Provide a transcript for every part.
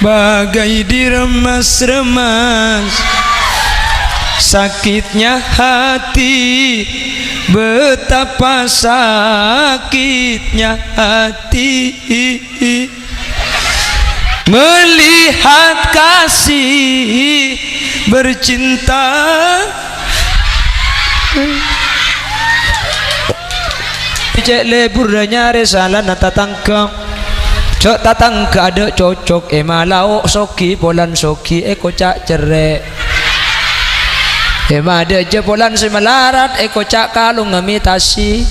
bagai diremas-remas. Sakitnya hati, betapa sakitnya hati melihat kasih bercinta. Cek lebur nyare salah nata tangkap cok tatangka ada cocok malau soki polan soki kocak cerek ada je polan semelarat kocak kalung ngamitasi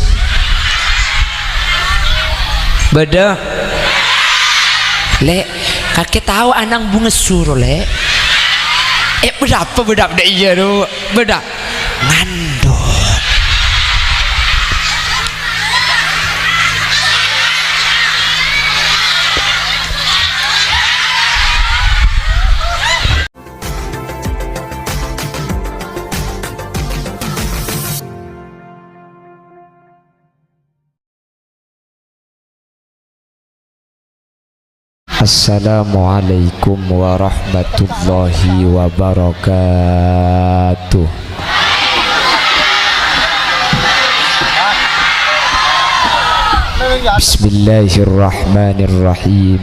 beda le kakek tahu anang bunga suruh le berapa deh iya do beda ngandung. Assalamualaikum warahmatullahi wabarakatuh. Bismillahirrahmanirrahim.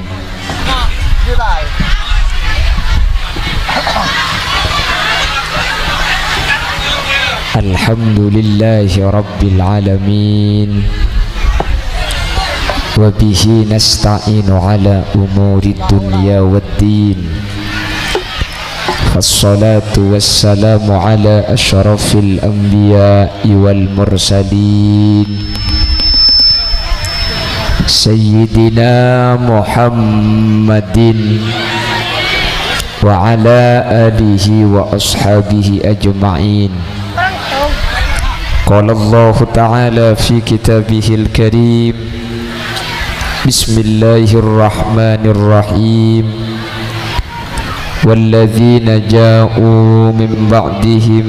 Alhamdulillahi rabbil alamin. وبه نستعين على أمور الدنيا والدين فالصلاة والسلام على أشرف الأنبياء والمرسلين سيدنا محمد وعلى آله وأصحابه أجمعين. قال الله تعالى في كتابه الكريم بسم الله الرحمن الرحيم والذين جاءوا من بعدهم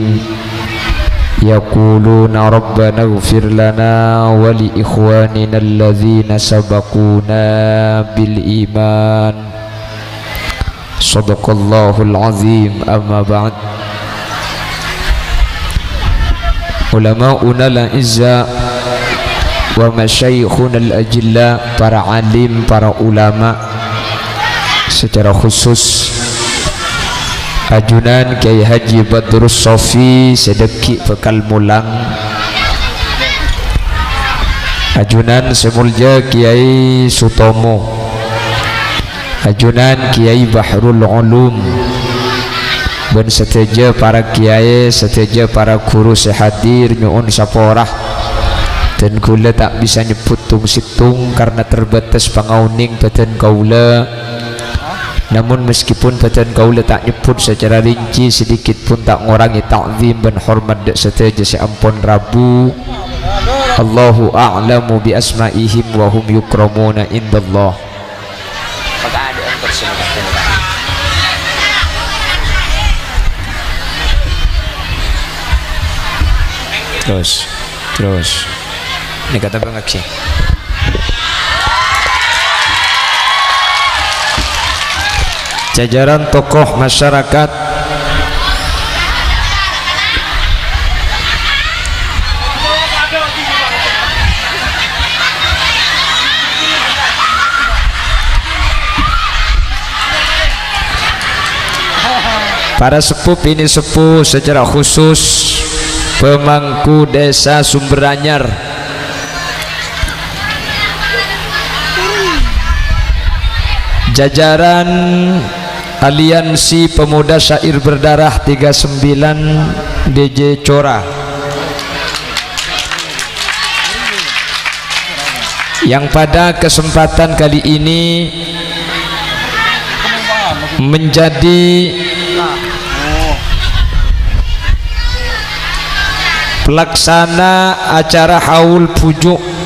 يقولون ربنا اغفر لنا ولإخواننا الذين سبقونا بالإيمان صدق الله العظيم. أما بعد علماؤنا الأعزاء wa masyayikhunal ajilla, para alim, para ulama, secara khusus ajunan Kiai Haji Badrus Sofi Sedeki Pekal Mulang, ajunan Semulja Kiai Sutomo, ajunan Kiai Bahrul Ulum, dan seteja para kiai, seteja para guru sehadir nyuun saporah. Dan kula tak bisa nyebut tung situng karena terbatas pangauning badan kaula. Namun meskipun badan kaula tak nyebut secara rinci, sedikit pun tak ngurangi ta'zim dan hormat dak seteja seampun Rabu. Allahu a'lamu bi asma'ihim wa hum yukramuna indallah. Terus ini kata Bang Aksi. Jajaran tokoh masyarakat, para sepuh ini sepuh, secara khusus pemangku desa Sumberanyar, jajaran Aliansi Pemuda Syair Berdarah 39 DJ Cora, yang pada kesempatan kali ini menjadi pelaksana acara haul pujuk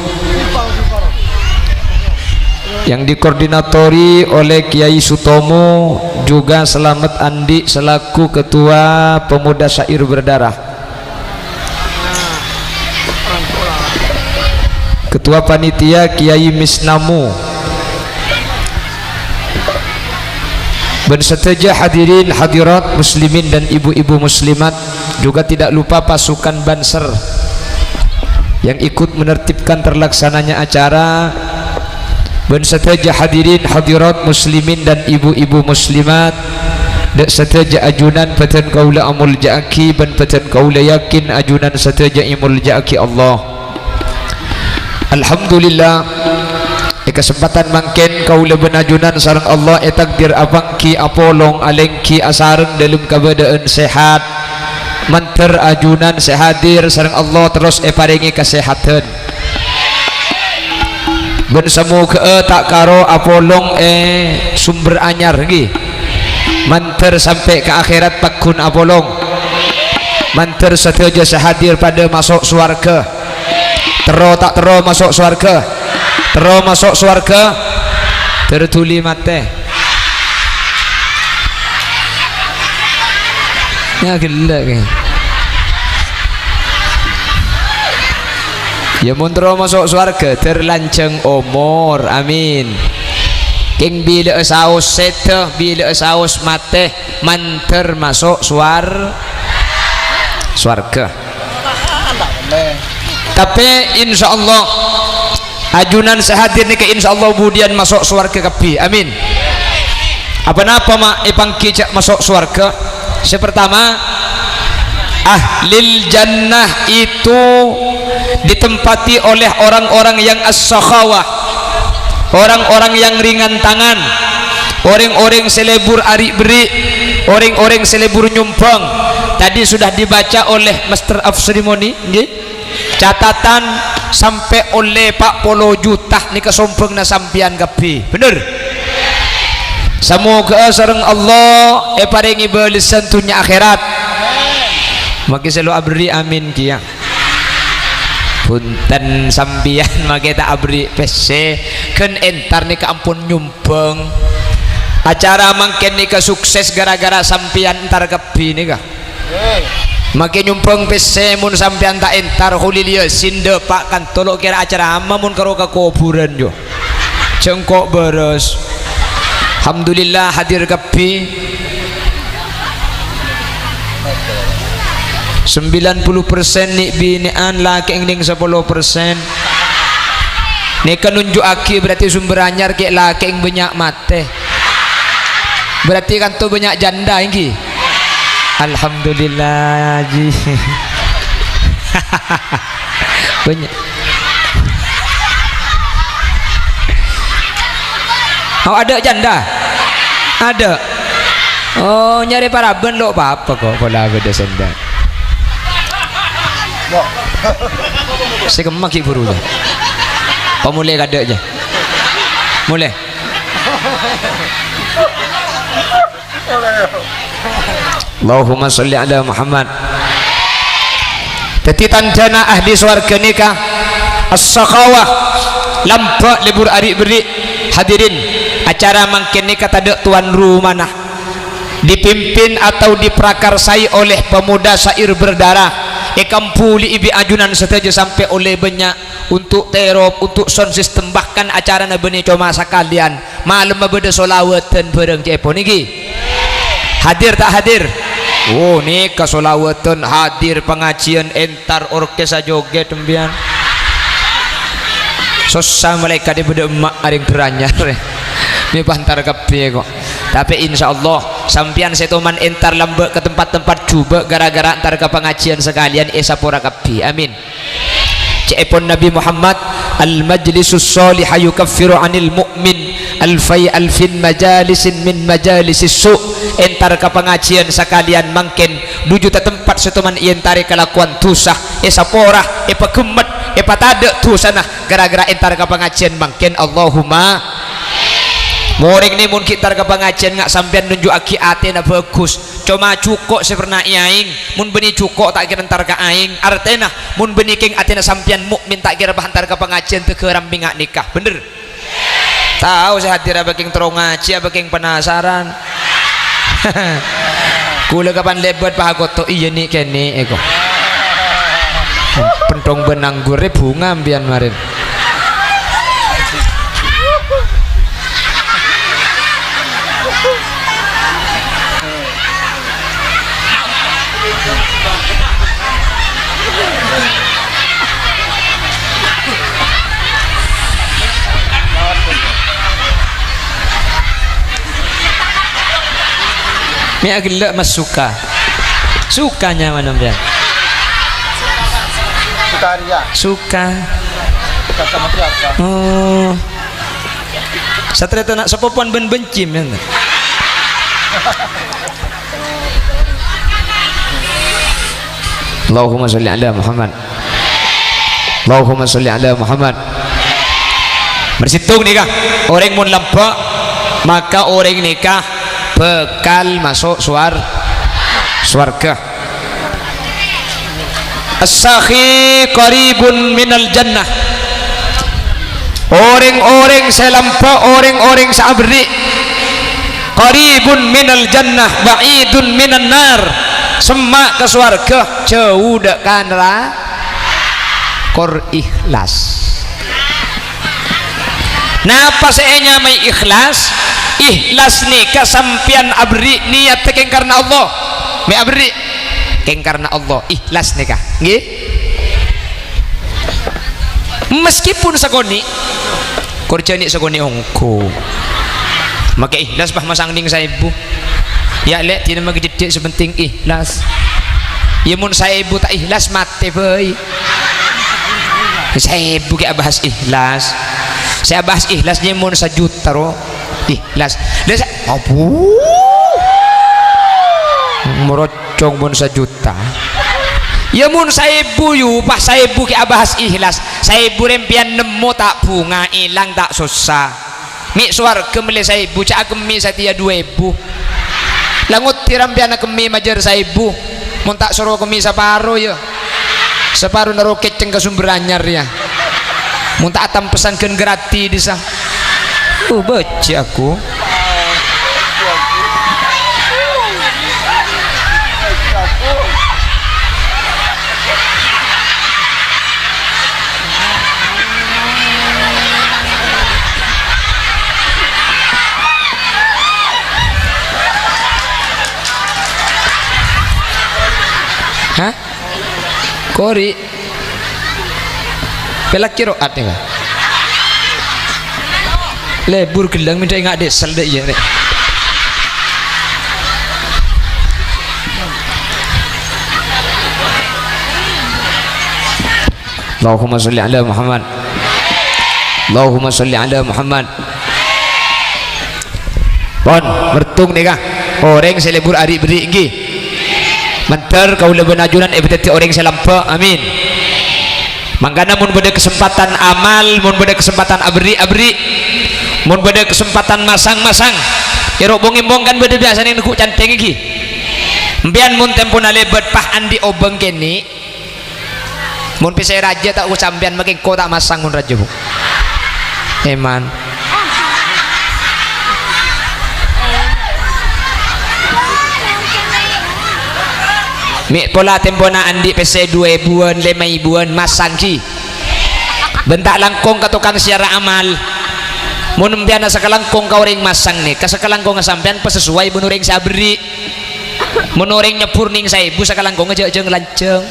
yang dikoordinatori oleh Kiai Sutomo, juga Selamat Andi selaku Ketua Pemuda Syair Berdarah, Ketua Panitia Kiai Misnamu, Berseteja hadirin hadirat muslimin dan ibu-ibu muslimat, juga tidak lupa pasukan Banser yang ikut menertibkan terlaksananya acara. Berseteja hadirin hadirat muslimin dan ibu-ibu muslimat, dek seteja ajunan peten kaula amul ja'aki ban peten kaula yakin ajunan seteja imul ja'aki Allah. Alhamdulillah kesempatan mangken kaula benajunan sareng Allah takdir abang ki apolong aleng ki asareng dalam keadaan sehat manter ajunan sehadir sareng Allah terus paringi kesehatan ben semu ke tak karo apolong sumber anyar nggih manter sampai ke akhirat pakun apolong manter setuju sehadir pada masuk surga tero tak tero masuk surga terus masuk surga tertuli mate ya gila kan ya mun terus masuk surga terlanceng umur amin king bila saus sete bila saus mate manter masuk surga tapi insyaallah ajunan sehadir ni ke insyaallah budian masuk surga kapi amin apa-apa mak ipangki masuk surga. Sepertama ahlil jannah itu ditempati oleh orang-orang yang as-sakhawah, orang-orang yang ringan tangan, orang-orang selebur ari beri, orang-orang selebur nyumpang. Tadi sudah dibaca oleh Master of Ceremony nggih, catatan sampai oleh Pak Polo juta ni kesompeng na sampian kapi bener. Semoga sareng Allah paringi balesan dunya akhirat. Maki selalu abri amin kia. Punten sampian maki tak abri PC ken entar ni ampun nyumpeng. Acara mangken ni sukses gara-gara sampian entar kapi ni kah. Makin nyumpeng PC mun sampean tak entar hulilia sinde pak kan tolok kira acara amma mun karo ka kuburan jo cengkok beres. Alhamdulillah hadir kapi 90% ni binaan laki engling 10% ni kan nunjuk aki berarti sumber anyar ke laki eng banyak mate berarti kan tu banyak janda ini. Alhamdulillah ji banyak. Oh ada janda ada. Oh nyari paraben lo apa kok kalau ada senda sekemak buru je mulai kada aja mulai Allahumma salli ala Muhammad. Teti tandana ahli swarga nikah as-sakhawah lampak lebur ari beri hadirin acara mangken nikah tada tuan rumah nah dipimpin atau diprakarsai oleh pemuda syair berdarah ekampuli ibi ajunan seteja sampai oleh banyak untuk terop untuk sound system bahkan acara na benih cuma sekalian malam beda solawatan bareng cepo niki hadir tak hadir. Oh nih kesolawatan hadir pengajian entar orkestra joget tembian susah mereka di beda emak aring geranya ini pantar kapi kok tapi insyaallah sampian setoman entar lambek ke tempat-tempat coba gara-gara antar ke pengajian sekalian esapora kapi amin. Cepon Nabi Muhammad al-majlisus salih yukaffiru anil mu'min alfai alfin majalisin min majalisis su entar ke pengajian sekalian mangken duju tempat setoman ientari kelakuan tusah esapora epakemet epatada tusana gara-gara entar ke pengajian mangken. Allahumma moring ni mun kita ke pengajian ngak sampean nunjuk aki ate na bagus cuma cukok seperna aing mun beni cukok tak kira entar ka aing artena mun beni king ate na sampean mukmin tak kira bahantar ke pengajian teu kerambi ngak nikah bener. Tahu saya hadir abaking terong ngaji abaking penasaran kula kapan lebat pahagoto iya nih kene eko pentong benanggur bunga ambian marin Mi agak mas suka. Sukanya mana dia? Suka. Sama siapa? Oh. Satria nak sepupuan ben benci men. Allahumma sholli ala Muhammad. Allahumma sholli ala Muhammad. Bersitung nikah. Orang mun lempak maka orang nikah bekal masuk swarga. As-sakhi qaribun minal jannah. Orang-orang selampa, orang-orang sabri qaribun minal jannah ba'idun minan nar. Semak ke swarga jauh dekan kor ikhlas. Napa seenya mai ikhlas? Ikhlas nikah sampian abri niat keng karena Allah. Mai abri keng karena Allah, ikhlas nikah. Nggih. Meskipun sagoni kurjani sagoni ongko. Maka ikhlas bah masang ding saya ibu. Ya lek tidak magdidik sepenting ikhlas. Ya mun saya ibu tak ikhlas mati boy. Saya ibu ke bahas ikhlas. Saya bahas ikhlas mun 1 juta ro. Ikhlas. Lah apa? Merocong mun 1 juta. Ya mun saya ibu yu pas saya ibu ke bahas ikhlas. Saya ibu rempian nemu tak bunga hilang tak susah. Mi swarga mele saya ibu cak kemi satia 2000. Langut tiram piana kemi majar saya ibu. Mun tak suruh kemi separo ya. Separo naro keceng ke sumber anyar ya. Mun tak atam pesankeun gratis disa. Baca aku. Hah? Kori pelak kiro atnya lebur gelang minta ingat deh sel deh ya deh. Allahumma sholli ala Muhammad. Allahumma sholli ala Muhammad. Bon mertung nih kah orang selebur ari beri nggih. Mentar kau lebih najunan ebetati orang selampa amin. Mangkana mun beda kesempatan amal, mun beda kesempatan abri, mun beda kesempatan masang, iro bong kan beda biasa nih nuku canteng iki. Mbian mun tempo na lebet pah andi obeng kene. Mun pisai raja tak usambian makin kota masang mun raja bu. Eman. Mi pola tempo na andi pese 2 bulan 5 bulan masang ki bentak langkong katukan secara amal mun biana sakalangkong kau ring masang nih kasakalangkong sampean pesesuai benuring sabri menuring nyepur ning saya ibu sakalangkong aja jeung lanceng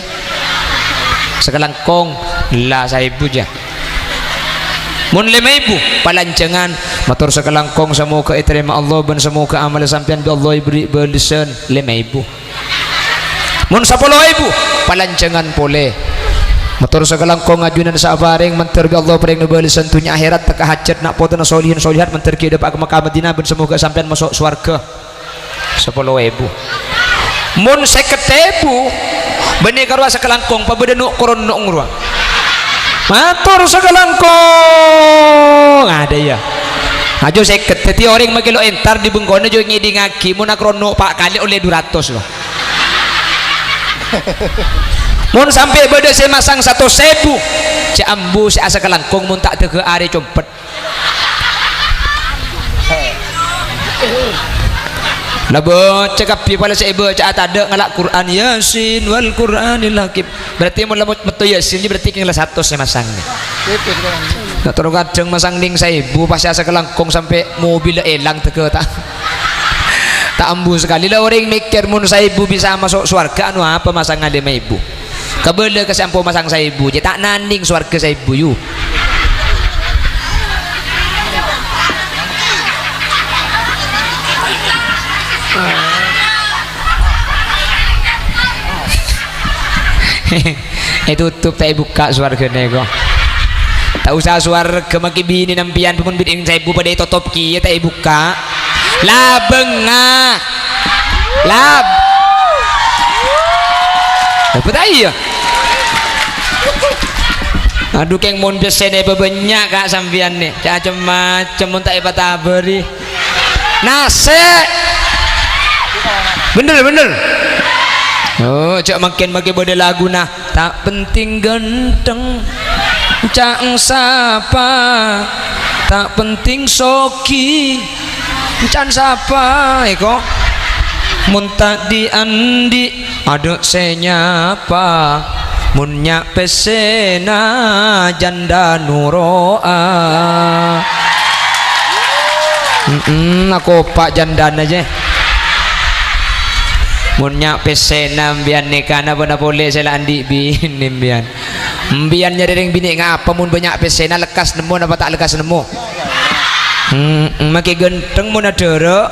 sakalangkong lah saya ibu ja mun 5 ibu palancengan matur sakalangkong semoga diterima Allah dan semoga amal sampean bi Allah beri balasan 5 ibu. Mun 10.000 palancengan pole motor sagalangkong ngajunan sa abaring menter bi Allah paring nabalisan dunya akhirat teka hajat nak foto na solihin solihat menter ki dapat ke Madinah ben semoga sampean masuk swarga 10.000. Mun 50.000 bani karwa sagalangkong pabeda nu koron nu ngurwa motor sagalangkong ada ya ajo 50 teti orang magilo entar di bengkona jo ngidi ngaki mun akrono pak kali oleh 200 loh. Mun sampai beda saya masang 1.000 si ambu si asa kelangkong mun tak tege are compet labo cekap pi pala si ibu cak ada ngalak Quran Yasin wal Quranil hakim berarti mun lamut metu Yasin berarti kelas 100 saya masang nak terus kadang masang ning saya ibu pas asa kelangkong sampai mobil elang tege tak tak ambu sekali lah orang mikir mun saya ibu bisa masuk swarga anu apa masangan 5 ibu kabele ke sampo masang saya ibu je tak nanding swarga saya ibu yu tutup tak buka swargane kok. Tak usah swarga maki bini nampian pun biding saya bu pada tutup ki tak buka. Lah bengah. Lab. Apa tak iya? Aduh keng mon biasane banyak kak sampian nih. Macam-macam mun tak ipat abari. Nase. Bener. Oh, cak makin pada lagu nah. Tak penting ganteng, cak sapa. Tak penting soki, can sapa. Eko. Mun tak diandi, aduk senyapa. Mun nyak pesena janda nuroa. Aku pak jandan aja. Mun nyak pesena mbian nekana pun boleh saya andi bini mbian. Mbian nyari bini ngapa mun banyak pesena lekas nemu apa tak lekas nemu. Makin genteng mun adere.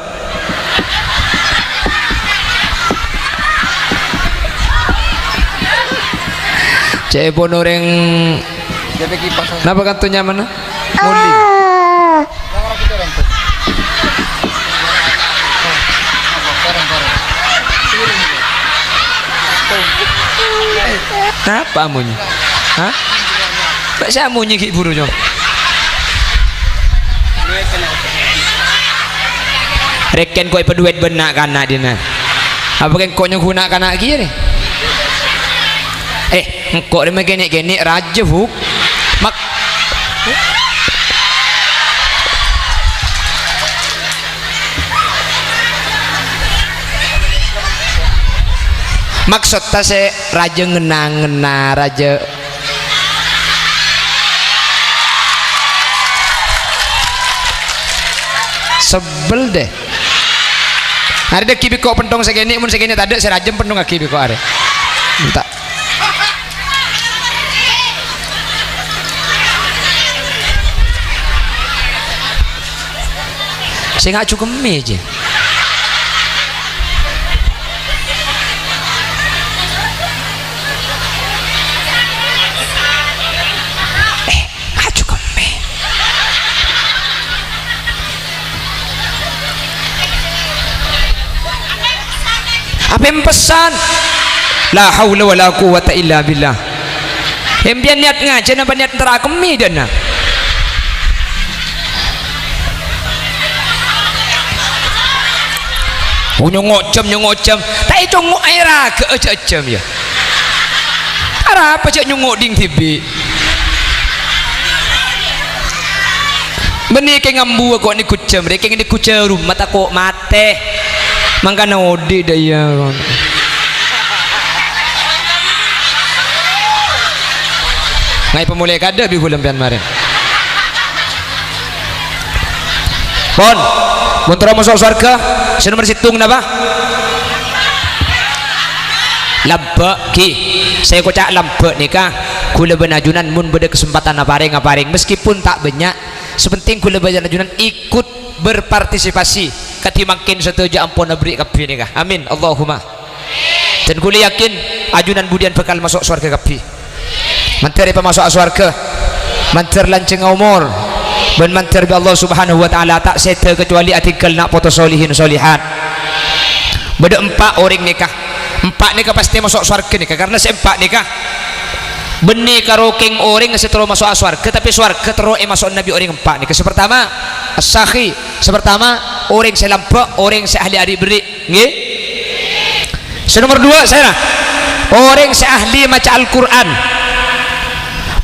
Cek pun orang napa kantunya mana? Muling. Apa amunya? Hah? Tak saya amunya ki burunya. Reken kau peduet benak kanak dina. Apa kan kau nyuguna kanak kiri? Kok dia gini raja huk mak maksud ta se raja ngena raja sebel deh ada kibi kok pentong segini mun segini tadi se raja pentong kibi kok ada minta saya nggak cukup meja. Nggak cukup me. Apa yang pesan? La haula wala quwwata illa billah. Yang biar niat ngaji, apa niat terakemi dana. nyongocem tak itu ngok air ke aja ya ara apa cak nyongok ding tibi benih ke ngambu kok ni kucem mereka ini kucem rumah tak kok mate mangkana odi daya ngai pemulai kada bi bulan pian maren pon montoro masuk surga sini nomor situng napa labak ki saya kocak labak nikah kula benajunan mun beda kesempatan ngaparing meskipun tak banyak sepenting kula benajunan ikut berpartisipasi ketimakin setuju ampun beri kapi nikah amin Allahumma dan kula yakin ajunan budian bekal masuk surga kapi menteri pemasuk surga menteri lanceng umur dan menteri Allah subhanahu wa ta'ala tak seta kecuali artikel nak foto solihin solihat beda 4 orang nikah 4 nikah pasti masuk surga nikah karena se-4 nikah benih karo king orang setero masuk surga tapi surga terus masuk nabi orang 4 nikah sepertama as-sakhi sepertama orang selampok orang seahli hari beri nggih nomor 2 saya orang seahli maca Al-Quran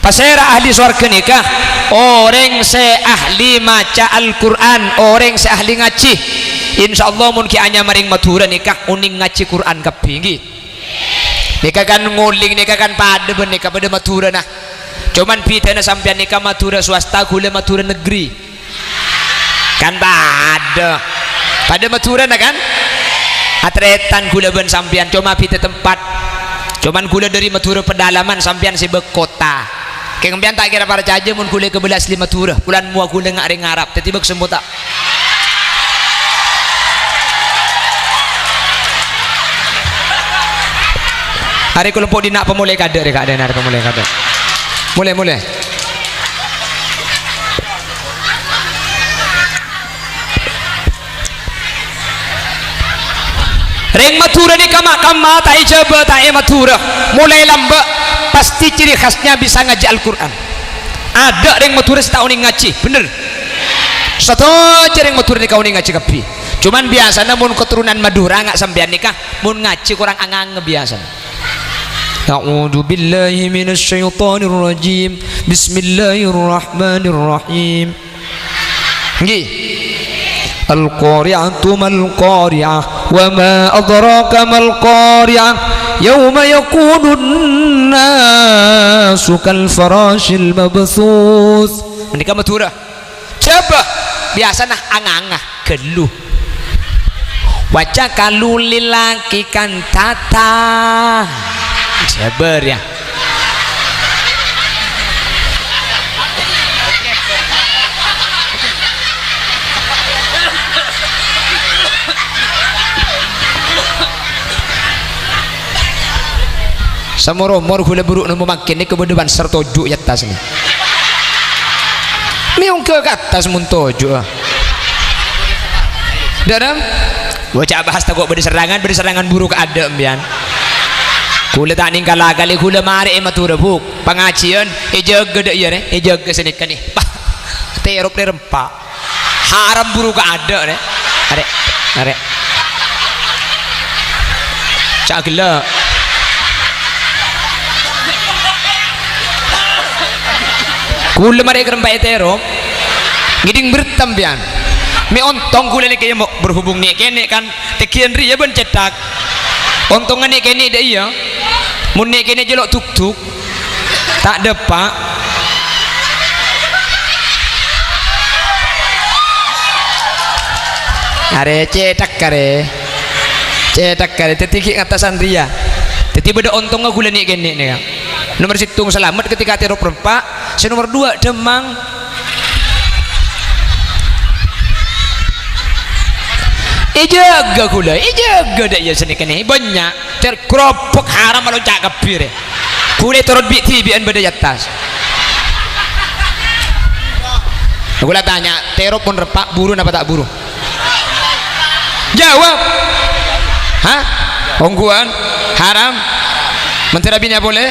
pasera ahli surga nikah orang seahli maca Al-Quran orang seahli ngaji insyaallah mun ki anya maring matura nikah uning ngaji Quran kapinggi nikah kan nguling nikah kan pada nikah pada matura nah cuman pitana sampean nikah matura swasta kula matura negeri kan pada matura nah kan atretan kula ben sampean cuma pita tempat cuman kula dari matura pedalaman sampean si kota kempian tak kira para caja mun kule ke belas 5 turah bulan mua kule ngak ngarap tiba sembuh tak Hari kelompok di nak pemulai kada dek ada nak pemulai kada. Mulai. Reng matura ni kama tak ijaba tak matura. Mulai lambat pasti ciri khasnya bisa ngaji Al-Qur'an. Ada reng matura setahun ni ngaji, bener. Satu reng matura ni kau ni ngaji kapi. Cuman biasa namun keturunan Madura nggak sampean nikah, mun ngaji kurang angang biasa. A'udzu billahi minasy syaithanir rajim. Bismillahirrahmanirrahim. Nggih. Al-qari'atu mal qari'ah wa ma adraka mal qari'ah yauma yakunun nasu kal farashil mabthus. Menika Madura. Coba biasa nah angangah geluh. Waca kalulilaki kantata. Sabar ya. Samoro-moro hula buruk nemu makin ni kebedeban sertojuk ya atas ni. Miung ke atas mun tojuk. Dalam baca bahas takut berserangan buruk ada mbian. Kula tak ninggal kali kula mari matura buk pengajian jaga dak ya ne jaga senikan ni. Terop ni rempak. Haram buruk ada ne. Arek. Cak gila. Kula mari kerempai terop. Ngiding bertambian. Mi ontong kula ni kaya berhubung ni kene kan tekian ria ben cetak. Ontongan ni kene dak iya. Mun ni kene jelok tuk-tuk. Tak depak. Are cetak kare tetikik atasan ria. Teti beda ontong kula ni kene ni. Nomor situng selamat ketika terop rempak. Si nomor 2 demang. Ijaga kula, ijaga dak ya senikan ni banyak terkropok haram kalau cak kapir. Kula turut bi tibian beda atas. Kula tanya, terop pun repak buru apa tak buru? Jawab. Hah? Ongguan haram. Mentera bini boleh?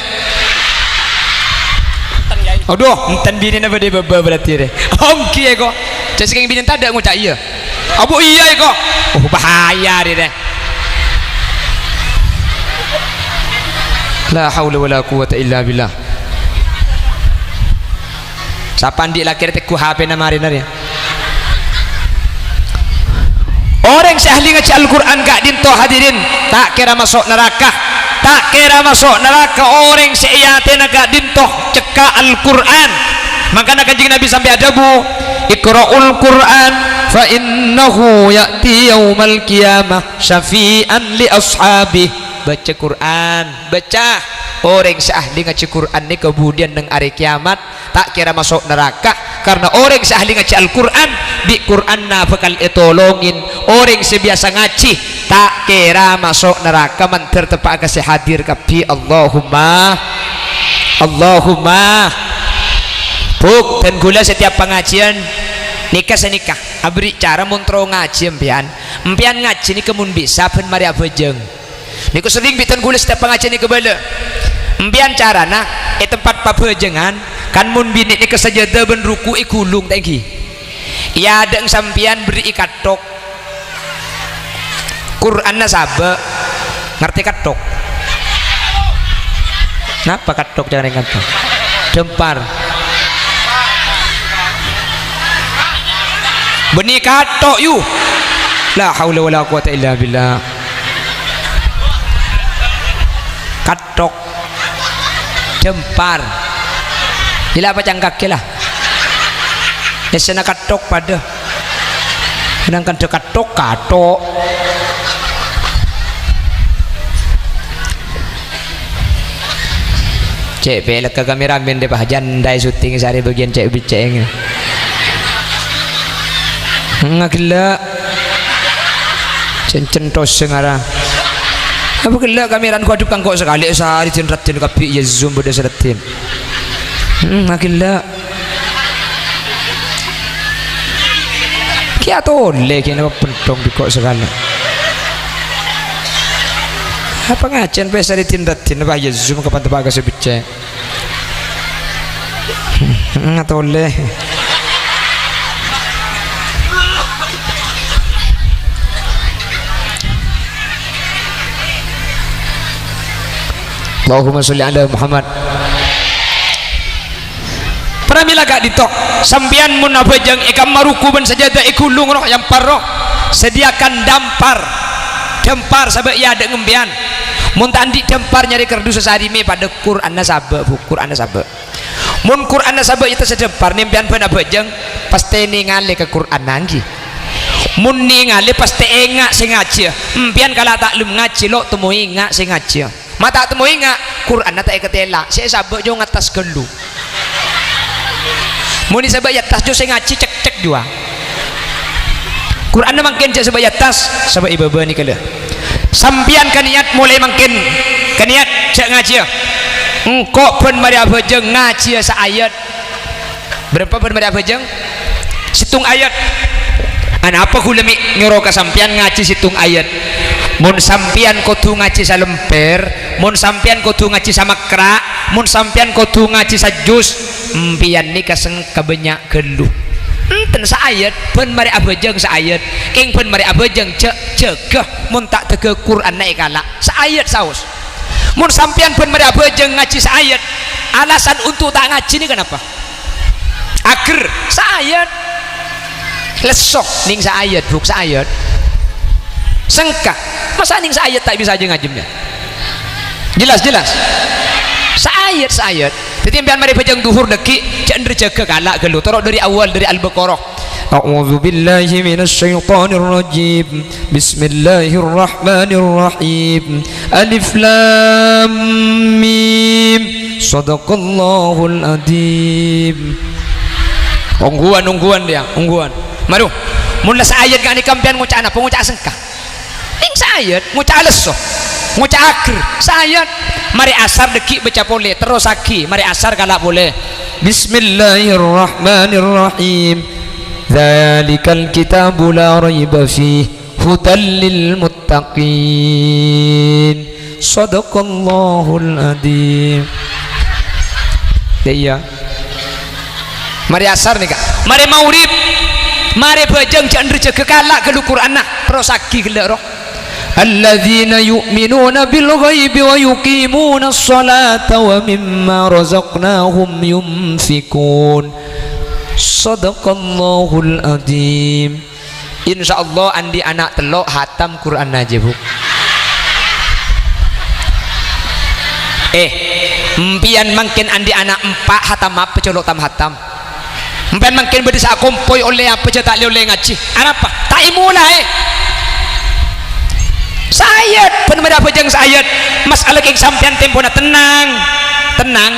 Aduh, entan bini na bade baba berarti re. Ongki eko. Cak sekeng bini tak ada ngucak iya. Abu iya eko. Oh bahaya dia. La haula wala quwata illa billah. Sapandi laki teku HP na mari ya. Orang sehli ngaji Al-Qur'an gak dinto hadirin tak kira masuk neraka. Tak kira masuk neraka orang seiyate gak dinto cekak Al-Qur'an. Makanya kanjeng Nabi sampai ada bu Iqra'ul Qur'an fa innahu ya'ti yaumal qiyamah syafi'an li ashabi. Baca Quran, baca orang seahli ngaji Quran ni kemudian nang hari kiamat tak kira masuk neraka karena orang seahli ngaji Al-Quran di Quran na bakal itolongin orang sebiasa ngaji tak kira masuk neraka manter tepak kasih hadir kapi Allahumma buk dan gula setiap pengajian nikah senikah abri cara muntro ngaji empian ngaji ni kemun bisa pen mari abejeng niku sering bitan gula setiap pengajian ni kebala empian cara nak tempat pabejengan kan mun bini ni kesajadah ben ruku ikulung tangki ya ada sampian beri katok Quran na sabe ngerti katok napa katok jangan katok dempar benih katok yu la haula wala quwata illa billah katok dempar ila apa cangkak lah esena katok pada sedangkan katok cek pelak ke kameramen deh pahajan dai syuting sehari bagian cek biceng ngakila cencen tos sengara Apa kelak kameran ku aduk kangkok sekali sehari tin ratin kapi ya zoom beda sedatin. Makilah. Kia tole kena pentong dikok sekali. Apa ngajen pe sehari tin ratin apa ya zoom kapan tebaga sebece. Ngatole. Allahumma sholli ala Muhammad. Pramila gak ditok sampian mun abajang ikam maruku ban sajadah ikulung roh yang parroh sediakan dampar sabak ya ada ngembian mun tandi dampar nyari kerdus sesarime pada Quran nasabah Quran nasabah mun Quran nasabah itu sedempar nempian ban abajang pasti ningali ke Quran nanggi mun ningali pasti engak sing ngaji empian kala taklum ngaji lo temui engak sing ngaji mata temui engak Quran tak ketela saya sabak jo ngatas gelu muni sebab atas jo saya ngaji cek jua Quran makin je sebab atas sebab ibu ni kala sampian kan niat mulai makin kan niat cek ngaji engkau pun mari abajeng ngaji sa ayat berapa pun mari abajeng situng ayat apa kulemi nyuruh ke sampian ngaji situng ayat mun sampian kudu ngaji sa lemper mun sampian kudu ngaji sa makra mun sampian kudu ngaji sa jus mpian ni kaseng kabanyak gelu enten sa ayat pun mari abajeng sa ayat king pun mari abajeng cegah mun tak tege Quran naik kala sa ayat saus mun sampian pun mari abajeng ngaji sa ayat alasan untuk tak ngaji ni kenapa ager sa ayat lesok ning sa ayat buk sa ayat sengkak masa ning sa ayat tak bisa aja ngajimnya jelas sa ayat jadi impian mari bajang duhur deki jangan jaga kalak gelu torok dari awal dari Al-Baqarah a'udzu billahi minasyaitonir rajim bismillahirrahmanirrahim alif lam mim sadaqallahul adzim ungguan maru mun sa ayat gak dikampian ngucak apa ngucak sengkah ing sa ayat ngucak leso ngucak akhir sa ayat mari asar deki baca boleh terus aki mari asar kalak boleh bismillahirrahmanirrahim dzalikal kitabu la raiba fih hudal lil muttaqin sadaqallahul adzim iya mari asar nih kak mari maurib mari bajang jangan rejaga kalak ke Quran nah terus aki gelak roh alladzina yu'minuna bil ghaibi wa yuqimuna as-salata wa mimma razaqnahum yunfikun sadaqallahul adzim insyaallah andi anak telok hatam Quran aja bu empian mungkin andi anak empat hatam apa colok tam hatam empian mungkin berdesa kompoi oleh apa je tak oleh ngaji apa tak imulai sayat pun ada bajang sayat masalah keng sampian tempo na tenang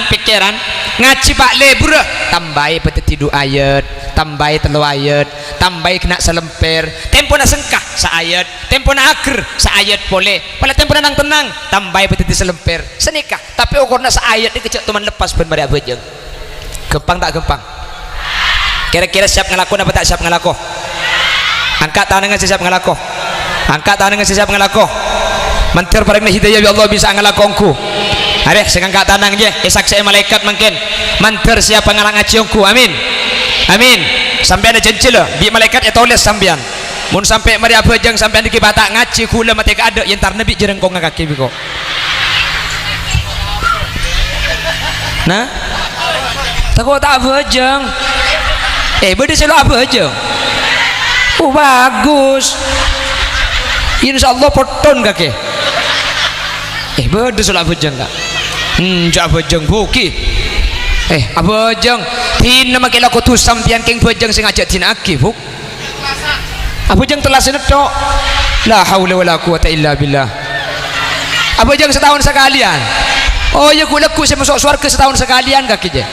pikiran ngaji pak lebur tambahi petetidu ayat tambahi telu ayat tambahi kena selemper tempo na sengkah sa ayat tempo na akhir sa ayat boleh pada tempo na nang tenang tambahi peteti selemper senikah tapi ukurna sa ayat ni kecek teman lepas pun pada bajang gempang tak gempang kira-kira siap ngelakuin apa tak siap ngelakuin angkat tangan dengan siap ngelakuin angkat tangan dengan siap ngelakuin mantir paling hidayah ya Allah bisa ngelakonku ada sekarang angkat tangan je saksi malaikat mungkin mantir siapa ngalang ngajiongku amin amin sampai ada janji lah bi malaikat ya tulis sampean mun sampai mari abajang sampean diki batak ngaji kula mati ka ada yentar nabi jereng kong ngakaki biko nah takut tak abajang beda selo abajang bagus insyaallah poton kake beda selo abajang kak jak abajang buki abajang tina makila ko tu sampian keng abajang sing ajak tina aki buk abajang telah senetok la haula wala quwata illa billah abajang setahun sekalian oh ya kulaku saya masuk surga setahun sekalian kaki je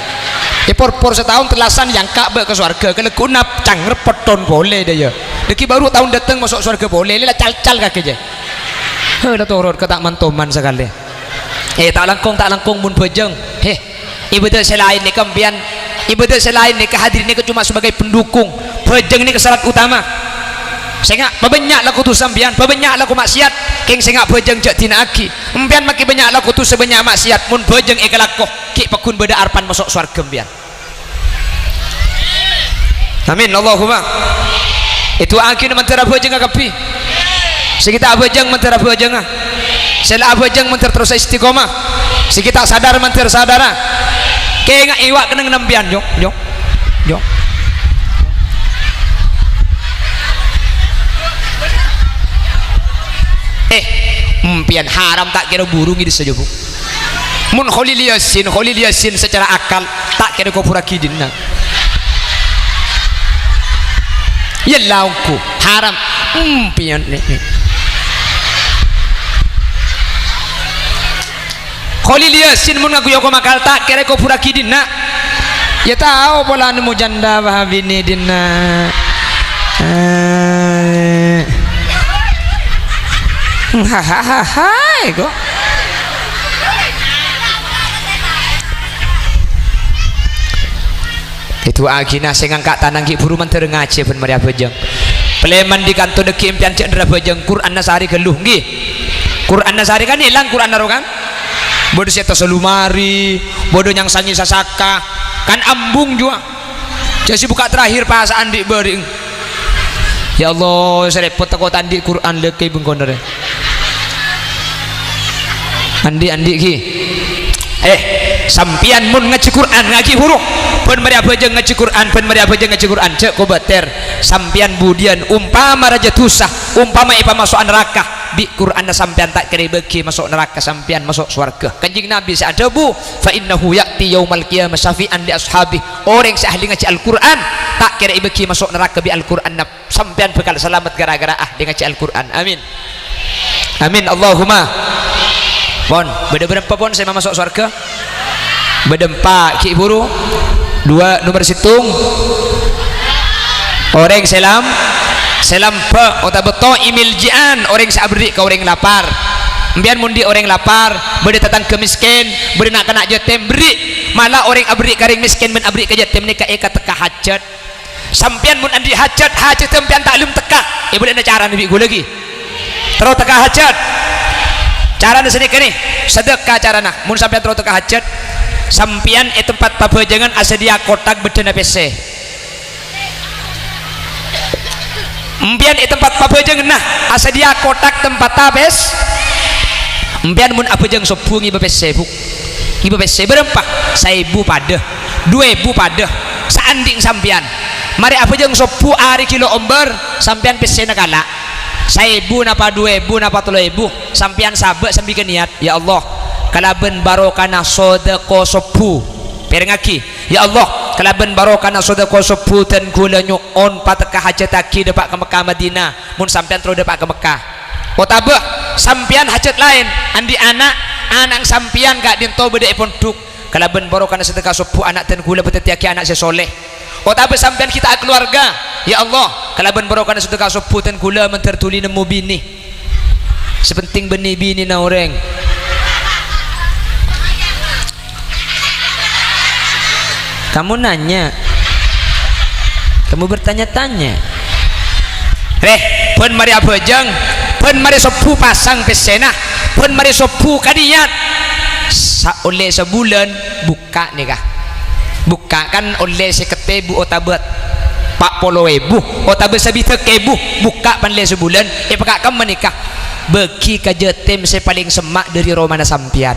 por setahun telasan yang Ka'bah ke surga kalau kunap cangger peton boleh deh ya deki baru tahun datang masuk surga boleh lila cal-cal kaki je dah turut ke tak mantoman sekali tak langkong mun bejeng ibadah selain ni kempian ibadah selain ni kehadirin ni cuma sebagai pendukung bejeng ni kesalahan utama sehingga banyak laku tu sampian banyak laku maksiat king sehingga bejeng jak tina aki empian maki banyak laku tu sebanyak maksiat mun bejeng ekalakoh ki pakun beda arpan masuk surga empian amin Allahumma itu aki ni mentera bejeng akapi sekitar bejeng mentera bejeng sela bejeng menter terus istiqomah sekitar sadar menter sadara kaya nga iwak kenang nambian jok empian haram tak kira burung ini saja bu mun kholil yasin secara akal tak kira kopura kidin na ya lauku haram empian nih kholil yasin mun ngaku yoko makal tak kira kopura kidin na ya tahu pola nemu janda wahabini dinna hahaha kok itu agina saya ngangkat tanang ki buru menteri ngaji ben maria bejeng peleman di kantor deki impian cek ndra bejeng Quran nasari geluh nggih Quran nasari kan hilang Quran naro kan bodoh saya terselumari bodoh yang sanyi sasaka kan ambung juga jadi buka terakhir pas andi bering ya Allah saya repot takut andi Quran leki bengkondere andi ki sampian mun ngaji Quran ngaji huruf pun maria bejeng ngaji Quran pun maria bejeng ngaji Quran cek kobater sampian budian umpama raja tusah umpama ipa masuk neraka di Quran sampian tak kira beki masuk neraka sampian masuk surga kanjing Nabi ada bu fa innahu ya'ti yaumal qiyamah syafi'an li ashabi orang seahli ngaji Al-Quran tak kira beki masuk neraka bi Al-Quran sampian bekal selamat gara-gara ahli ngaji Al-Quran amin amin Allahumma pon beda berapa pon saya masuk surga beda 4 ki buru 2 nomor situng orang selam pe otak beto imil jian orang sabri ke orang lapar biar mundi orang lapar beda datang ke miskin beda nak kena jatem beri malah orang abri karing miskin men abri ke jatem ni ka eka teka hajat sampian mun andi hajat sampian taklum teka boleh ada cara nabi gue lagi terus teka hajat cara sini kini sedekah cara nak mun sampian terus teka hajat sampian tempat pabejangan asedia kotak bedana PC empian tempat pabejangan nah asedia kotak tempat tabes empian mun abejang sepung ibu PC bu ibu PC berapa 1000 pada 2000 pada seanding sampian mari abejang sepu hari kilo omber sampian PC nakala 1000 napa 2000 napa 3000 sampian sabe sambil niat ya Allah kalaben barokana sodako sepu perengaki ya Allah kalaben barokana sodako sepu dan gula nyuon pateka hajat aki depak ke Mekah Madinah mun sampean terus depak ke Mekah otabah sampean hajat lain andi anak sampean gak dinto beda ponduk kalaben barokana sedekah sepu anak dan gula beteti aki anak sesoleh otabah sampean kita keluarga ya Allah kalaben barokana sedekah sepu dan gula mentertuli nemu bini sepenting bini na orang kamu nanya kamu bertanya-tanya pun mari abejeng pun mari sepu pasang pesena pun mari sepu kadiat oleh sebulan buka nih kah buka kan oleh seketebu otabat 40.000 otabat sabitekebu buka panle sebulan pakak kamu menikah bagi ka jetem saya paling semak dari romana sampian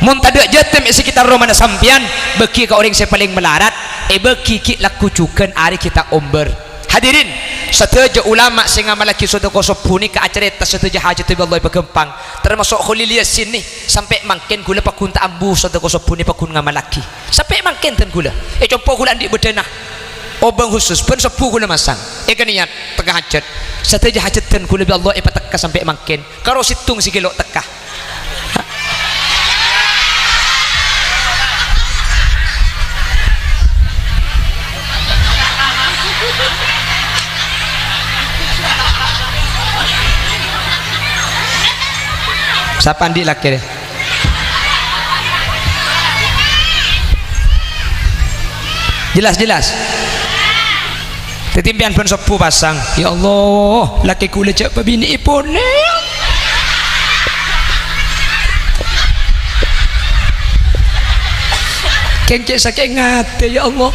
mun tada jetem sekitar romana sampian bagi ka orang saya paling melarat bagi ki laku cukan hari kita omber hadirin setuju ulama sing ngamalaki sedekah sepuh ni ka acara tas setuju hajat Allah bergempang termasuk kholil yasin ni sampai mangken gula pakun ta ambu sedekah sepuh ni pakun ngamalaki sampai mangken ten gula compo gula andi bedenah obang khusus pun sepuh gula masang kan niat tengah hajat setuju hajat ten gula bi Allah teka sampai mangken karo situng si kilo teka Sapandi laki deh. Jelas. Tetimpian pun sepuh pasang. Ya Allah, laki kula cak bini pun. Kencet sakit ngate ya Allah.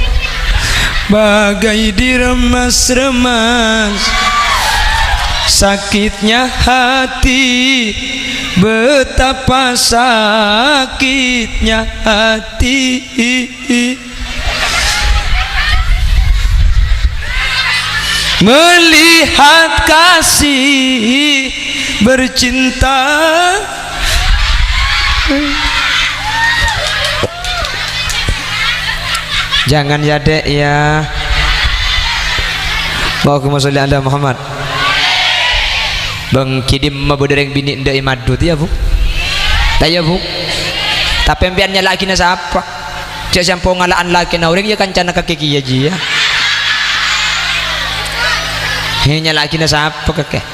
Bagai diremas-remas sakitnya hati, betapa sakitnya hati. Melihat kasih bercinta. Jangan ya dek ya. Allahumma sholli ala Muhammad. Bang kidim mabudereng bini ndai madut ya bu. Tak ya bu. Tapi empiannya laki na siapa? Cak sampo ngalaan laki na orang ya kancana kakek ya ji ya. Hanya laki na siapa kakek?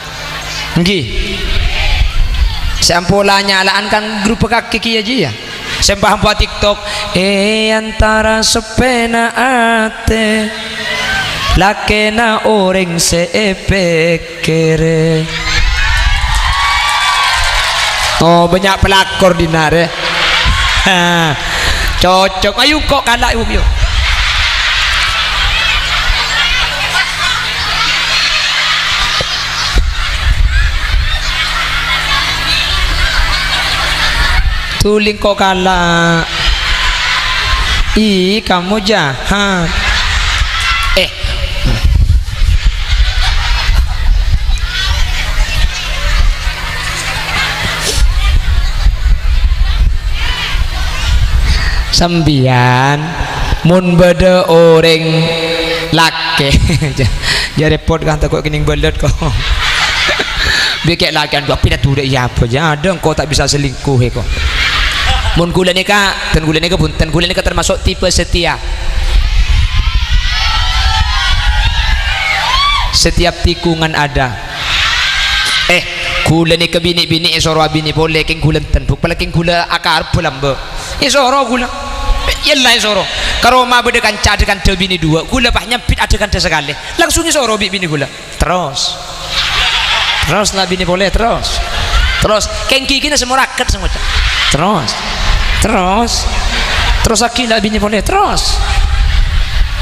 Ngi. Sampo lah nyalaan kan grup kakek ya ji ya. Sembah buat TikTok antara sepena ate lakena orang sepekere. Oh banyak pelakor di nare. Cocok. Ayo kok kalah yuk. Tuling kok kalah. Kamu jahat. Sembian mun beda orang laki. Jadi repot kan takut kening belet kok. Bikin laki kan pindah tu dek ya apa aja. Ada kau tak bisa selingkuh kok. Mun gula nikah, ten gula nikah termasuk tipe setia. Setiap tikungan ada. Gula nikah bini soro bini boleh keng gula tentu, palaking gula akar pulang be. Soro gula. Yalla soro. Karo ma bede kanca dengan te bini dua, gula pah nyempit ada kan sekali. Langsung soro bini gula. Terus lah bini boleh terus. Keng kiki na semua raket semua. Terus akhirnya bini boleh terus.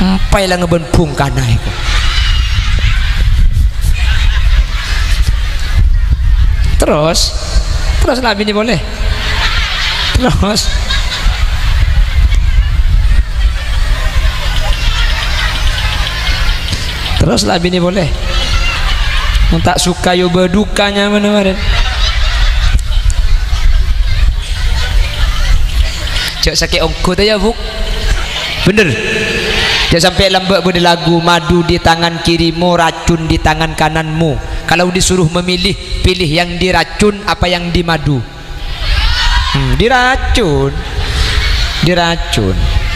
Empai lah ngebempung kana itu. Terus lah bini boleh. Terus lah bini boleh. Mun tak suka yo bedukanya mana-mana. Cak sakit ongko tu ya bu. Bener. Dia sampai lambak pada lagu madu di tangan kirimu, racun di tangan kananmu. Kalau disuruh memilih, pilih yang diracun apa yang dimadu? Diracun.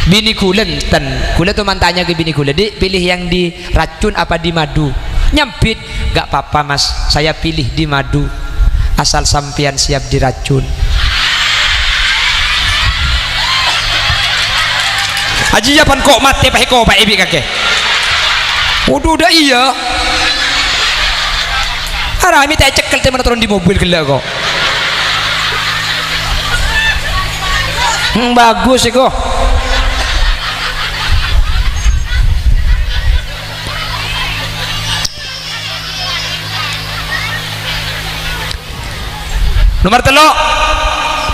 Bini kulen ten. Kula tu mantanya ke bini kula. Dik pilih yang diracun apa dimadu? Nyampit. Gak apa-apa mas. Saya pilih dimadu. Asal sampian siap diracun. Haji japan kok mati pakai kok pak ibi kakek. Udah iya. Harami tak cekel teman turun di mobil gila kok. Bagus sih kok. Nomor telok.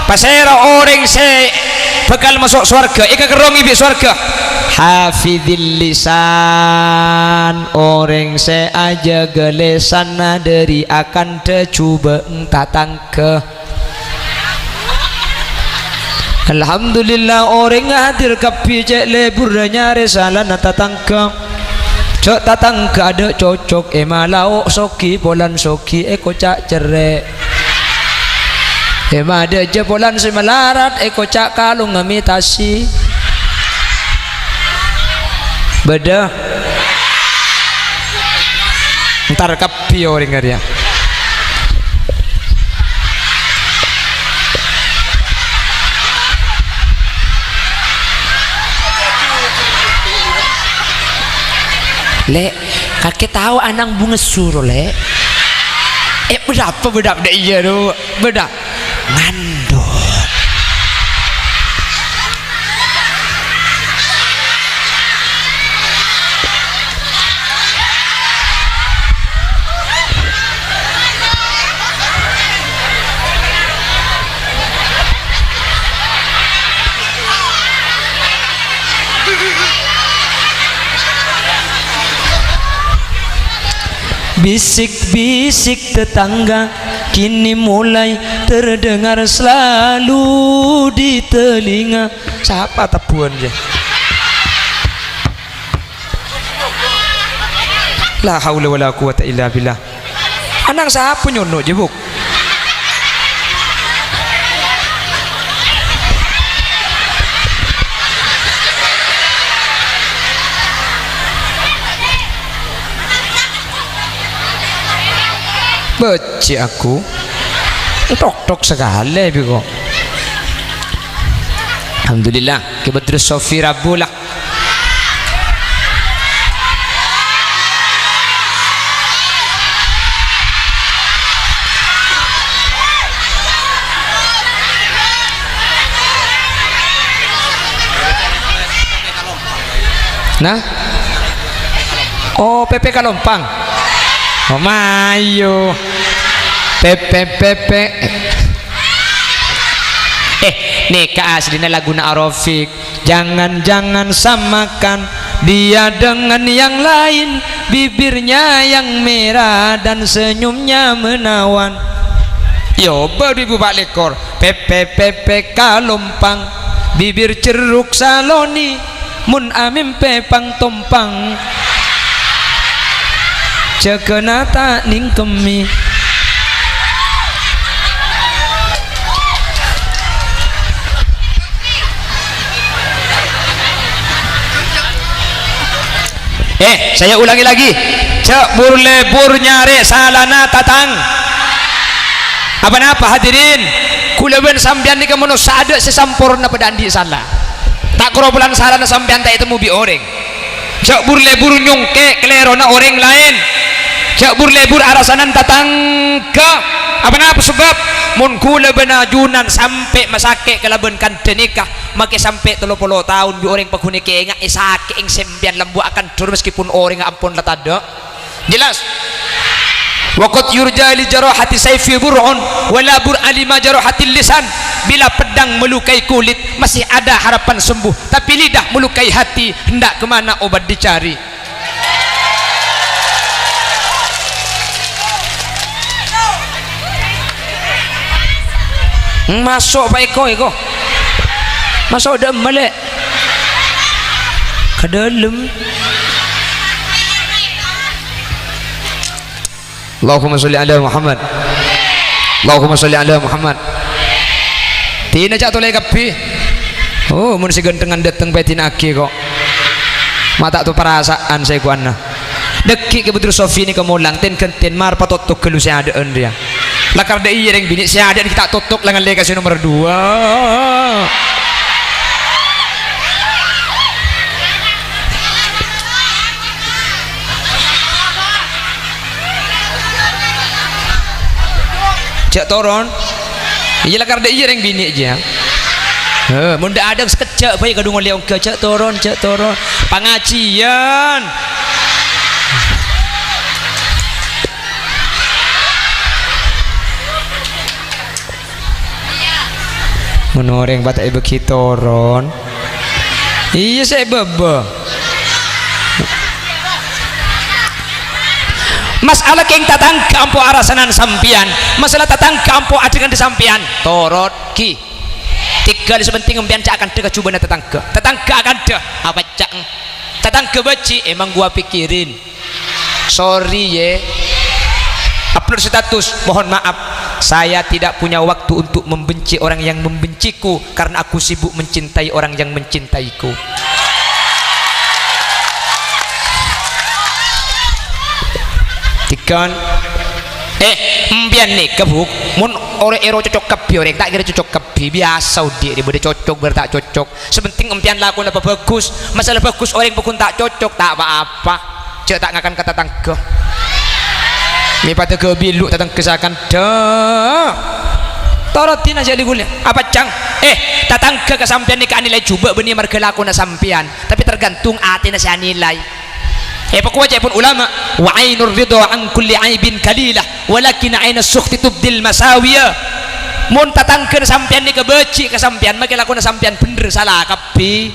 Pasera orang bekal masuk surga. Ika kerong ibi surga. Hafidhil lisan, orang aja gelesan dari akan tercuba tatang ke. Alhamdulillah orang hadir kapi cek lebur nyare salah tatang ke. Cok tatang ke ada cocok malau soki polan soki kocak cerek. Ada jepolan semelarat kocak kalung ngemitasi. Beda ntar kapi orang dia. Lek, kakek tahu anang bunga suro lek. Berapa dek iya do, beda ngandut. Bisik-bisik tetangga kini mulai terdengar selalu di telinga. Siapa tapuan je? La haula wala quwata illa billah. Anang siapa nyono je buk? Beci aku tok sekali biko. Alhamdulillah kebetulan Sofi Rabu lah. Nah, oh PPK Lompang. Oh mayo Pepe nih keaslinya laguna Arofik. Jangan samakan dia dengan yang lain, bibirnya yang merah dan senyumnya menawan. Yo beribu bak lekor Pepe Kalompang, bibir ceruk saloni, mun amim pepang tompang, cekenata ningkemi. Saya ulangi lagi. Cek lebur nyare salana tatang. Apa hadirin? Kulaben sambian ni kemono sada sesampurna pada andi salah. Tak kerobolan salana sambian tak itu mubi orang. Cek lebur nyongke kelerona orang lain. Cek lebur arasanan tatang ke. Apa sebab? Mun kulaben ajunan sampai masake kelaben kan nikah. Maka sampai 30 tahun bi orang penghuni keenga isake ing sembian lembu akan dur meskipun orang ampun latada. Jelas? Waqat yurja li jarahati sayfi bur'un wala bur'ali ma jarahati lisan. Bila pedang melukai kulit masih ada harapan sembuh, tapi lidah melukai hati hendak kemana obat dicari. Masuk Pak Eko masuk dalam balik ke dalam. Allahumma sholli ala Muhammad, Allahumma sholli ala Muhammad. Tina cak toleh kapi. Oh mun si gentengan dateng pe tina aki kok mata tu perasaan saya kuana dekik ke betul Sofi ni kemulang ten kenten mar patotok kelu saya ada dia lakar dai yang bini saya ada kita totok lengan legasi nomor 2. Cak toron iya lakar dai yang bini aja. Mun dak ada sekejap baik kadung leong ke cak toron pengajian. Menoreng batak beki toron. Iya saya bebe. Masalah keng tatang kampo arasanan sampian. Masalah tatang kampo adegan di sampian. Torot ki. Tiga di sebenting empian cak akan deka coba tetangga. Tetangga akan deh. Apa cak? Tetangga baci emang gua pikirin. Sorry ye. Upload status, mohon maaf saya tidak punya waktu untuk membenci orang yang membenciku karena aku sibuk mencintai orang yang mencintaiku. Tikan mbian nih kebuk mun ore ero cocok kebi orang tak kira cocok kebi biasa dia boleh cocok ber tak cocok sepenting empian lakon apa bagus masalah bagus orang pun tak cocok tak apa-apa cek tak ngakan kata tangga mi pada ke bilu tatang kesakan dah torotin aja digulia apa cang tatang ke kesampian ni kan nilai coba benih marga laku na sampian tapi tergantung hati na siya nilai pakuwa cek pun ulama wa ainur ridha an kulli aibin kalilah walakin aina sukhti tubdil masawiyah mun tatang ke sampian ni kebeci kesampian maka laku na sampian bener salah kapi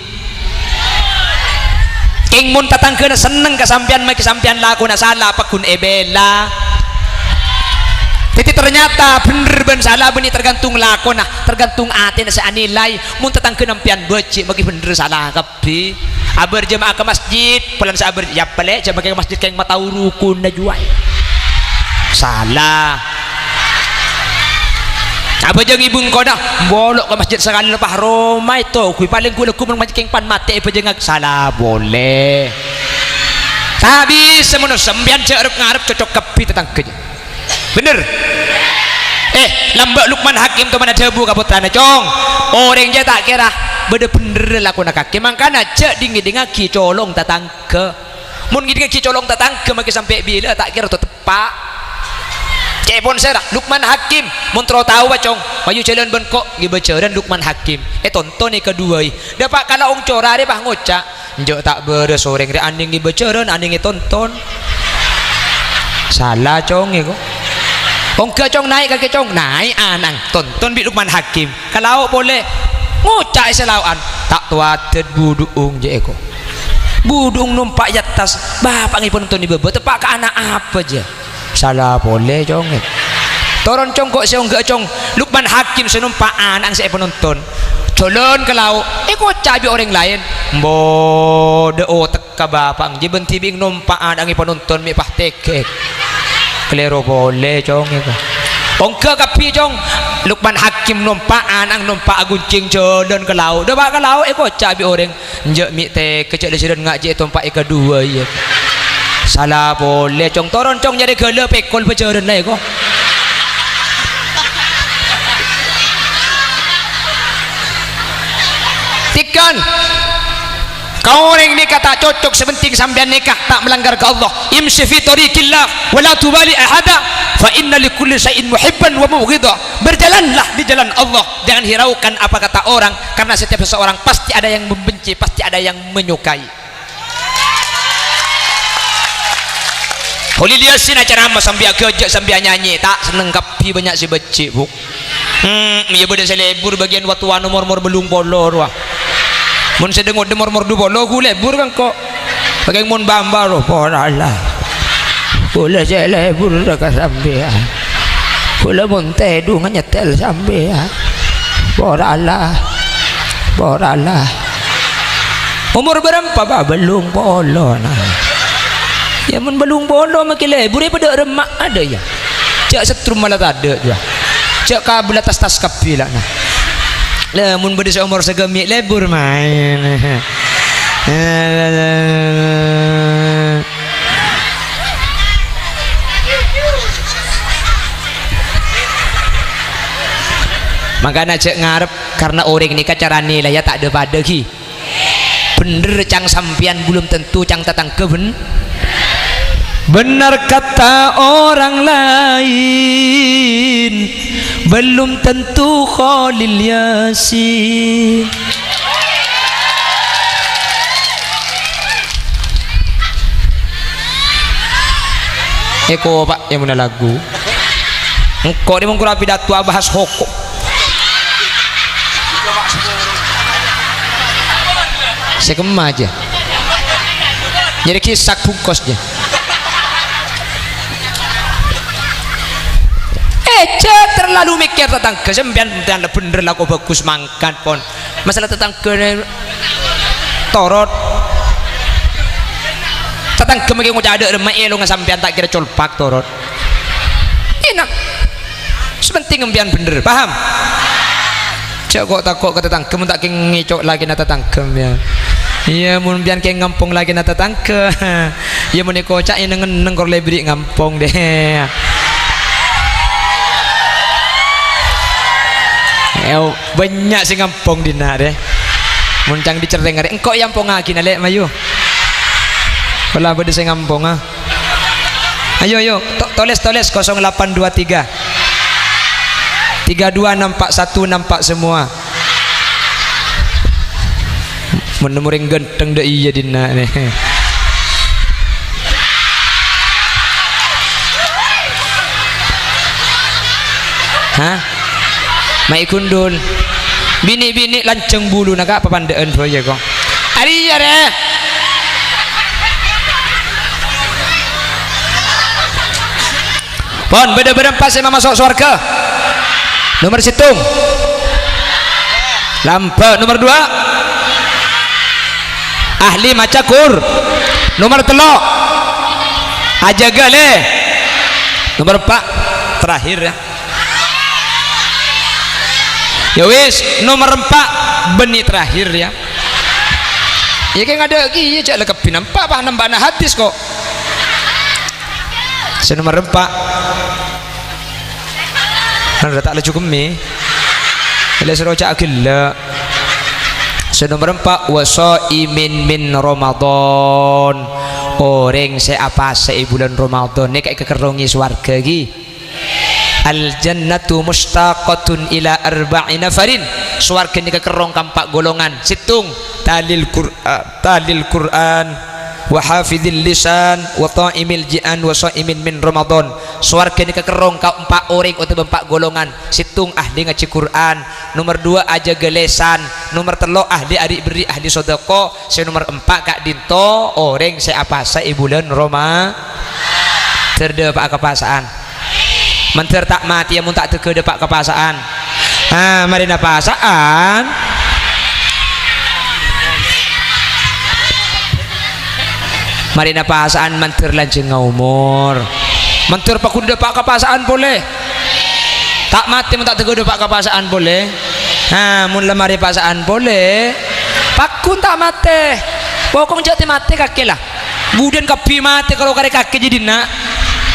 king mun tatang ke seneng kesampian maka sampian laku na salah pakun ebela jadi ternyata bener ben salah benih tergantung lakon tergantung hati na sa nilai mun tatang kenampian beci bagi bener salah kapi aber jemaah ke masjid pelan sa aber ya pale jemaah ke masjid kayang matau rukun na jual salah apa jeng ibu ko dah bolok ke masjid sekali lepas Roma itu kui paling gula kumang masjid kayang pan mati apa jeng salah boleh tapi semuanya sembian jaruk ngarep cocok kapi tatang ke bener lambak Lukman Hakim tu mana debu kaputrana cong orang je tak kira bener-bener laku nak kaki makanya cek dingin-dingin ki colong tatangke mun dingin ki colong tatangke maki sampai bila tak kira tu tepak cek pun saya Lukman Hakim mun tahu bacong mayu jalan bengkok gibacaran Lukman Hakim tonton ni kedua dapat kalau ong cora dia bah ngocak njok tak beres orang dia anding gibacaran anding tonton salah cong iko ong ke cong naik kaki cong naik anang tonton bi Lukman Hakim kalau boleh ngocak selauan tak tuatet budung je eko budung numpak atas bapak ngi penonton di bebe tepak ke anak apa je salah boleh cong toron cong kok seong gak cong Lukman Hakim senumpak anak saya penonton colon ke laut ngocak bi orang lain mbode otak ke bapak je benti bing numpak anak ngi penonton mi pah tekek kelero boleh cong itu ongke kapi cong Lukman Hakim numpak anang numpak aguncing jodan ke laut dah ke laut kocak bi orang njek mi te kecek lejeran ngaji numpak kedua ya salah boleh cong toron cong jadi gele pekol pejodan lah ko tikan kau orang ini kata cocok sebenting sambian nikah tak melanggar ke Allah imsi fi tariqillah wala tubali ahada fa inna likulli syai'in muhibban wa mubghidha berjalanlah di jalan Allah jangan hiraukan apa kata orang karena setiap seseorang pasti ada yang membenci pasti ada yang menyukai Holil Yasin acara amma sambil kerja sambil nyanyi tak seneng kapi banyak si becik bu iya beda selebur bagian waktu nomor belum bolor wah mun sedeng demor du bolo gule bur kan kok bagai mun bamba ro porala boleh jele bur ka sampean boleh mun tedu nyetel sampean porala umur berapa ba belum bolo nah ya mun belum bolo makile bur pada remak ada ya cak setrum malah tak ada juga cak kabel atas tas kapila nah lah mun beda seumur segemik lebur main makanya cek ngarep karena orang ini cara nilai ya tak ada pada ki bener cang sampian belum tentu cang tatang keben benar kata orang lain belum tentu Holil Yasin eko pak yang mana lagu engkau dia mengkura pidato bahas hokok sekema aja jadi kisah bungkusnya terlalu mikir tentang kesembian dan bener lah kok bagus mangkat pon masalah tentang ke torot tentang kemungkinan ngucap ada remai lo ngesampian tak kira colpak torot enak sepenting ngembian bener paham cek kok takut ke tentang kemun tak ngicok lagi nata tangkem ya iya mun bian kayak ngampung lagi nata tangke iya mun kocak ini nengkor lebri ngampung deh banyak sih ngampung dina deh muncang dicereng ngare engkau yang pong lagi nalek mayu Pala bade saya ngampung ah. Ayo tulis 0823 32 nampak satu nampak semua. Menemuring genteng deh iya dina nih. Hah? Mai kundul. Bini-bini lanceng bulu naga papandaan boya kok. Ari ya re. Pon beda-beda pas saya masuk surga. Nomor situng. Lampa nomor 2. Ahli maca Qur. Nomor 3. Aja gale. Nomor 4 terakhir ya. Ya wis nomor 4 benih terakhir ya. Ya kayak ada lagi ya cak lekepin nampak apa nambah hadis kok. Nomor 4 kan tak lucu kemi bila seroca agila. Nomor 4 wasaimin min Ramadan, orang seapa bulan Ramadan ini kayak kekerungi swarga gi. Al jannatu mustaqatun ila arba'i nafarin, swarga ini kekerong kampak golongan situng talil Quran wa hafidhil lisan wa ta'imil ji'an wa sa'imin min Ramadan. Swarga ni kekerong kau 4 orang atau 4 golongan. Situng ahli ngaji Quran, nomor 2 aja gelesan, nomor 3 ahli adik beri ahli sedekah, nomor 4 kak dinto orang apa bulan Roma terdepak kepasaan. Menter tak mati yang tak terdepak kepasaan. Mari napasaan. Mari napasaan mantir lanceng umur. Mantir pak kuda pak kepasaan boleh. Tak mati tak teguh pak kepasaan boleh. Mula mari pasaan boleh. Pakun tak mati. Pokong jati mati kaki lah. Kemudian kapi mati kalau kare kaki jadi nak.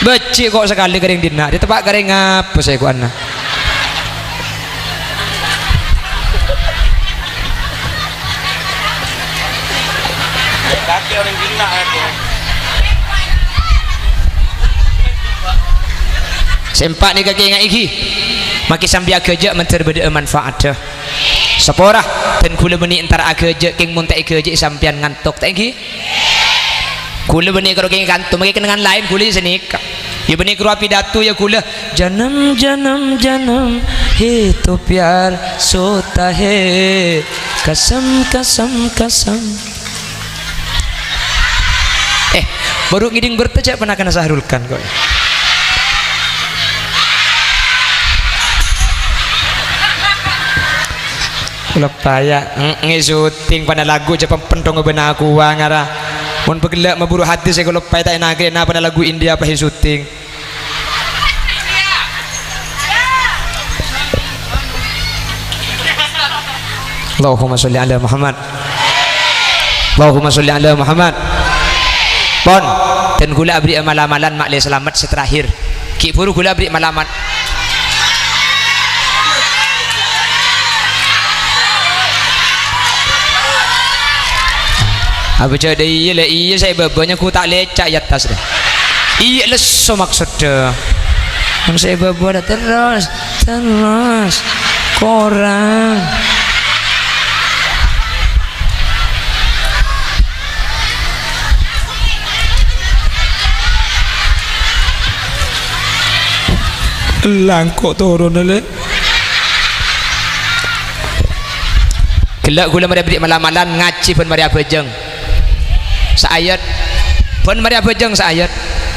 Becik kok sekali kering dina. Di tempat kering apa saya kuana. Kaki orang gila aku. Sempak ni kaki ingat iki. Maki sambil kerja menter beda manfaat dah. Seporah dan kula beni entar kerja king mun tak kerja sampean ngantuk tak iki. Kula beni kalau king kantuk maki kenangan lain kula sini. Ya beni keluar pidato ya kula janam janam janam he to pyar sota hai kasam kasam kasam. Baru ngiding bertejak pernah kena sahrulkan kok. Lepaya ngisuting pada lagu Jepang pentong benar aku ngara. Mun begelak memburu hati saya kalau lepaya tak enak kena pada lagu India apa syuting. Allahumma sholli ala Muhammad. Allahumma sholli ala Muhammad. Pon dan gula beri amalan-amalan mak le selamat seterakhir. Ki puru gula beri malamat. Apa jadi iya saya babanya ku tak lecak ya atas dah. Iya leso maksud dah. Yang saya baba dah terus korang. Langkok turun le. Kelak gula mari beri malam-malam ngaji pun mari abejeng. Saayat pun mari abejeng saayat.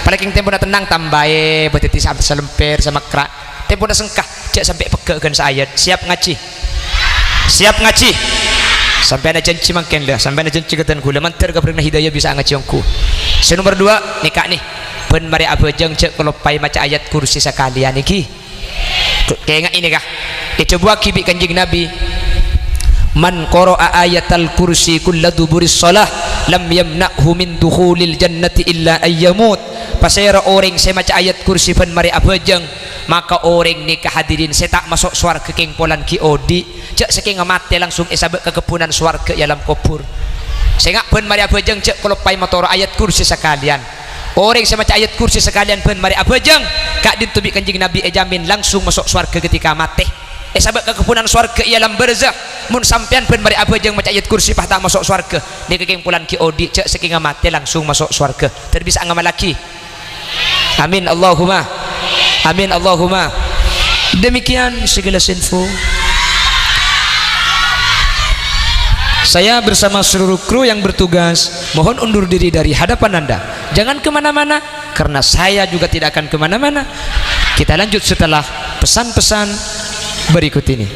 Paling tempo dah tenang tambahe betiti sampai selemper sama kerak. Tempo dah sengkah jak sampai pegakan saayat. Siap ngaji. Siap ngaji. Sampai ada janji makin dah. Sampai ada janji katan gula mantar ke pernah hidayah bisa ngaji angku. Nomor 2 nikah nih. Ben mari abejeng cek kalau pai maca ayat kursi sekalian iki. Kayak ini kah? Dicoba kibik kanjeng Nabi. Man qara'a ayatal kursi kulla duburis shalah lam yamna'hu min dukhulil jannati illa ayyamut. Pasera orang saya maca ayat kursi ben mari abejeng maka orang ni kehadirin saya tak masuk swarga king polan ki odi. Cek saking mati langsung isabek kekepunan swarga dalam kubur. Saya ngak pun mari abejeng cek kalau pai motor ayat kursi sekalian. Orang sama ayat kursi sekalian pun mari abejeng kak ditubi kanjing Nabi ejamin langsung masuk surga ketika mati. Sahabat kekepunan surga ia lam berzah. Mun sampean pun mari abejeng maca ayat kursi pah tak masuk surga. Ni kekimpulan ki odi cek saking mati langsung masuk surga. Terbisa ngamal laki. Amin Allahumma. Amin Allahumma. Demikian segala info. Saya bersama seluruh kru yang bertugas mohon undur diri dari hadapan Anda. Jangan kemana-mana karena saya juga tidak akan kemana-mana. Kita lanjut setelah pesan-pesan berikut ini.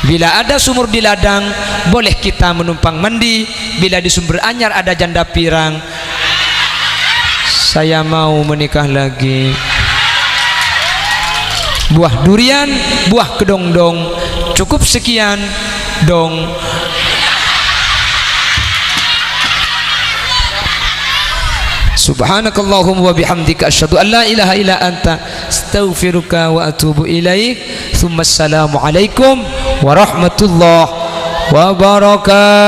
Bila ada sumur di ladang boleh kita menumpang mandi. Bila di sumber anyar ada janda pirang, saya mau menikah lagi. Buah durian, buah kedongdong. Cukup sekian dong. Subhanakallahumma wa bihamdika asyhadu an la ilaha illa anta astaghfiruka wa atubu ilaik. Assalamu alaikum warahmatullahi wabarakatuh.